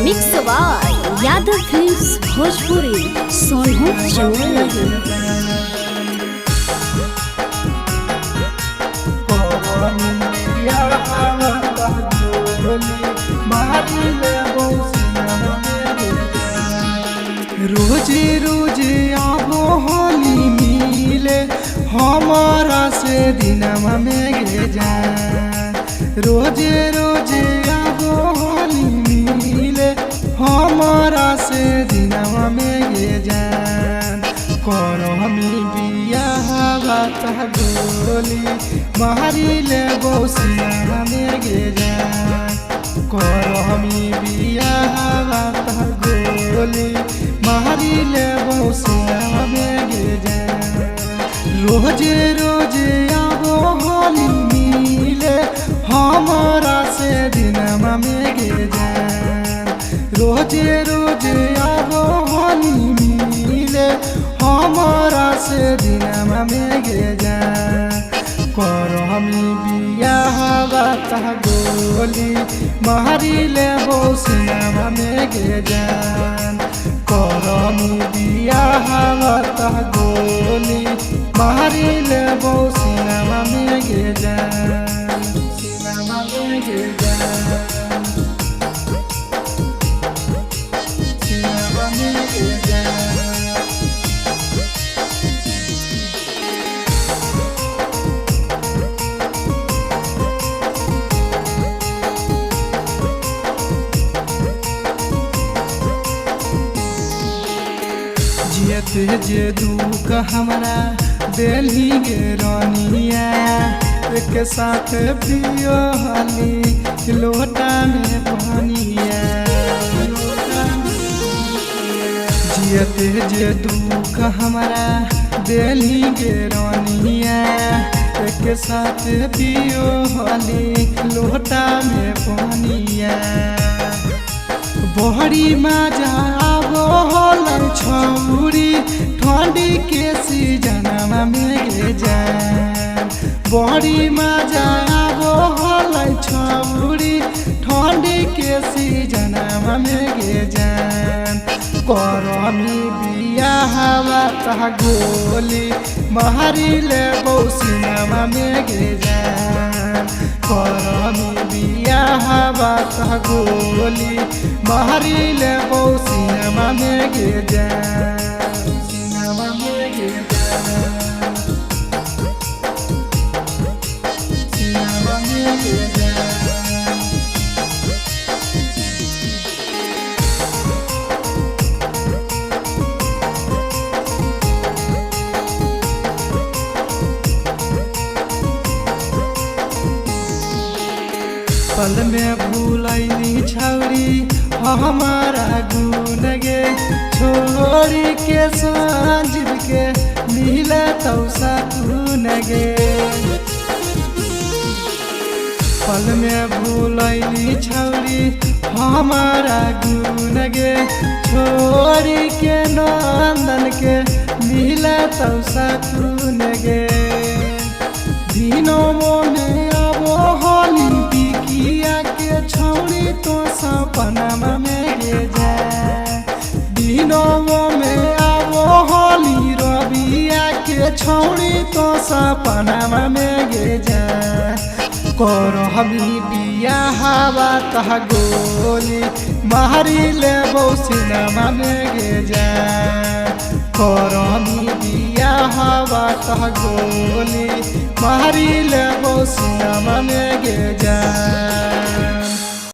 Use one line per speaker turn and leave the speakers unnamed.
Mix by Yadav films Bhojpuri Sonu Chandra
रोजे रोजे आबो होली मिले हमारा से दिनमा में गे जान। रोजे रोजे आबो होली मिले हमारा से दिनमा में गे जान। करो हमी बिया बात गोली मारी ले बौसिया में गे जान। करो हमी बिया बात गोली मारी ले बौसिया में गे जान। रोजे रोजे आबो होली मिले हमारा से दिनमा में गे जान। रोजे रोजे आबो होली मिले हमारा से दिनमा में गे जान। करो हमी बिया बात गोली मारी ले बौसिया में गे जान। करो हमी बिया बात गोली मारी ले बौसिया में गे जान। सिनेमा में गे जान। सिनेमा में गे जान। जियते जे दुख हमरा दिल्ली गे रानिया एक साथ पियो हाली लोटा में पानिया। जियते जे दुख हमरा दिल्ली गे रानिया एक साथ पियो हाली लोटा में पानिया। बहरी मजा आबो होलन छौरी ठंडी के सीजनमा में गे जान। बहरी मजा आबो होलन छौरी ठंडी के सीजनमा में गे जान। करो हमी बिया बात गोली मारी ले बौसिया में गे जान। करो हमी बिया बात गोली मारी ले बौसिया में गे जान। सिनेमा में गे जान। सिनेमा में गे जान। पल में भूलैनी छौरी हमारा गुन गे छोड़ी के सांझ के मिले तौसा गुन गे। पल में भूलैनी छौरी हमारा गुन गे छोड़ी के नंदन के मिले तौसा गुन गे। दिनों में आबो होली बिकिया के छौरी तो सपना में गे जाए। दिनों में आबो होली रबिया के छौरी तो सपना में गे जाए। करो हमी बिया बात गोली मारी ले बौसिया में गे जाए। करो हमी बिया बात गोली मारी ले बौसिया में